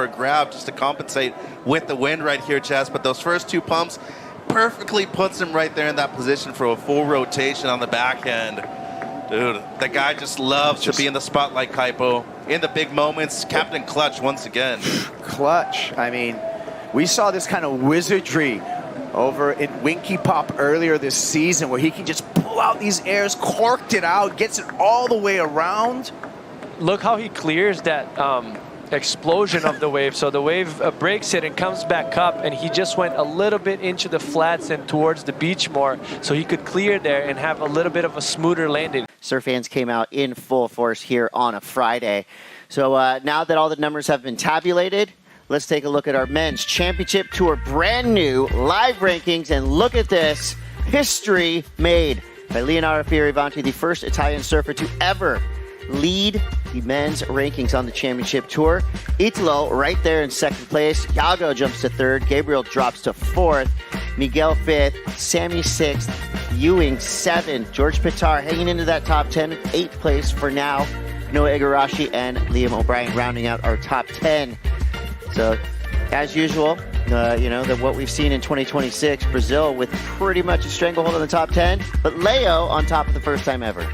a grab just to compensate with the wind right here, Jess. But those first 2 pumps perfectly puts him right there in that position for a full rotation on the back end. Dude, the guy just loves to be in the spotlight, Kaipo. In the big moments, Captain Clutch once again. Clutch. I mean, we saw this kind of wizardry over in Winky Pop earlier this season where he can just pull out these airs, corked it out, gets it all the way around. Look how he clears that explosion of the wave. So the wave breaks it and comes back up, and he just went a little bit into the flats and towards the beach more so he could clear there and have a little bit of a smoother landing. Surf fans came out in full force here on a Friday. So now that all the numbers have been tabulated, let's take a look at our men's championship tour brand new live rankings, and look at this. History made by Leonardo Fiorvanti, the first Italian surfer to ever lead the men's rankings on the championship tour. Italo right there in second place. Yago jumps to third. Gabriel drops to fourth. Miguel fifth. Sammy sixth. Ewing seventh. George Pitar hanging into that top 10. Eighth place for now. Noah Igarashi and Liam O'Brien rounding out our top 10. So, as usual, what we've seen in 2026, Brazil with pretty much a stranglehold on the top 10, but Leo on top for the first time ever.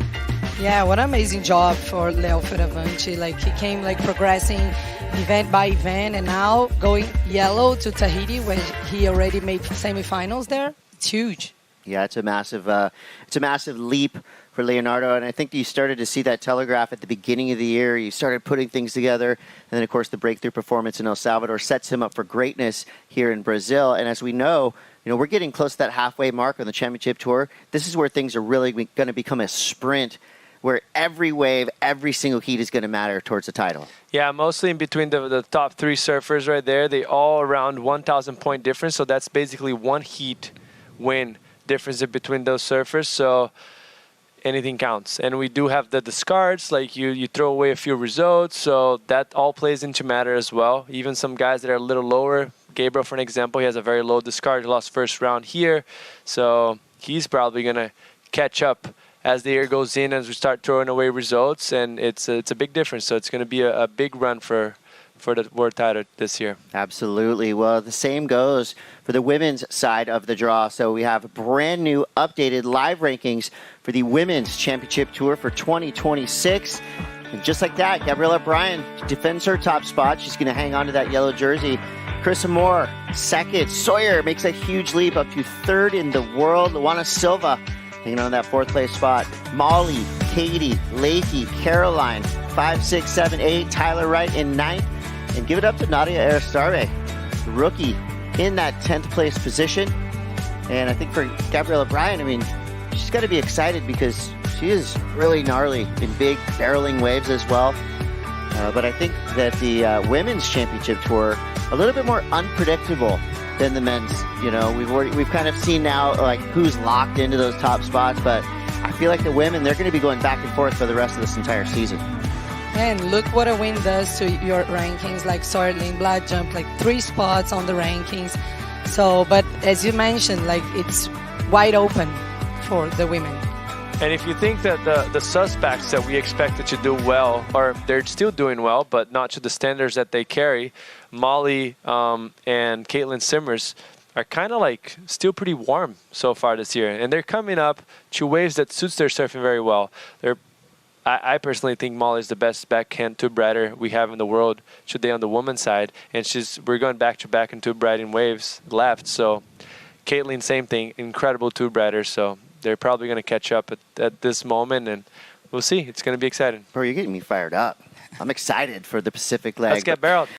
Yeah, what an amazing job for Leo Fiorvanti. Like, he came progressing event by event, and now going yellow to Tahiti when he already made semifinals there. It's huge. Yeah, it's a massive leap for Leonardo, and I think you started to see that telegraph at the beginning of the year. You started putting things together, and then of course the breakthrough performance in El Salvador sets him up for greatness here in Brazil. And as we know, we're getting close to that halfway mark on the championship tour. This is where things are really going to become a sprint, where every wave, every single heat is going to matter towards the title. Yeah, mostly in between the top 3 surfers right there. They all around 1,000 point difference, so that's basically 1 heat win difference in between those surfers. So anything counts. And we do have the discards, like you throw away a few results, so that all plays into matter as well. Even some guys that are a little lower, Gabriel, for an example, he has a very low discard. He lost first round here, so he's probably going to catch up as the year goes in, as we start throwing away results, and it's a big difference. So it's going to be a big run for the world title this year. Absolutely. Well, the same goes for the women's side of the draw. So we have brand new updated live rankings for the Women's Championship Tour for 2026. And just like that, Gabriela Bryan defends her top spot. She's going to hang on to that yellow jersey. Carissa Moore, second. Sawyer makes a huge leap up to third in the world. Luana Silva hanging on that fourth place spot. Molly, Katie, Leahy, Caroline, 5, 6, 7, 8. Tyler Wright in ninth. And give it up to Nadia Aristarbe, rookie, in that 10th place position. And I think for Gabriela Bryan, I mean, she's got to be excited because she is really gnarly in big barreling waves as well. But I think that the Women's Championship Tour, a little bit more unpredictable than the men's. We've kind of seen now like who's locked into those top spots, but I feel like the women, they're going to be going back and forth for the rest of this entire season. And look what a win does to your rankings. Like Dora and Lindblad jumped 3 spots on the rankings. So, but as you mentioned, it's wide open for the women. And if you think that the suspects that we expected to do well, or they're still doing well, but not to the standards that they carry, Molly and Caitlin Simmers are kind of still pretty warm so far this year. And they're coming up to waves that suits their surfing very well. I personally think Molly is the best backhand tube rider we have in the world today on the women's side, and we're going back to back in tube riding waves left. So Caitlin, same thing, incredible tube rider. So they're probably going to catch up at this moment, and we'll see. It's going to be exciting. Bro, you're getting me fired up. I'm excited for the Pacific leg. Let's get barreled.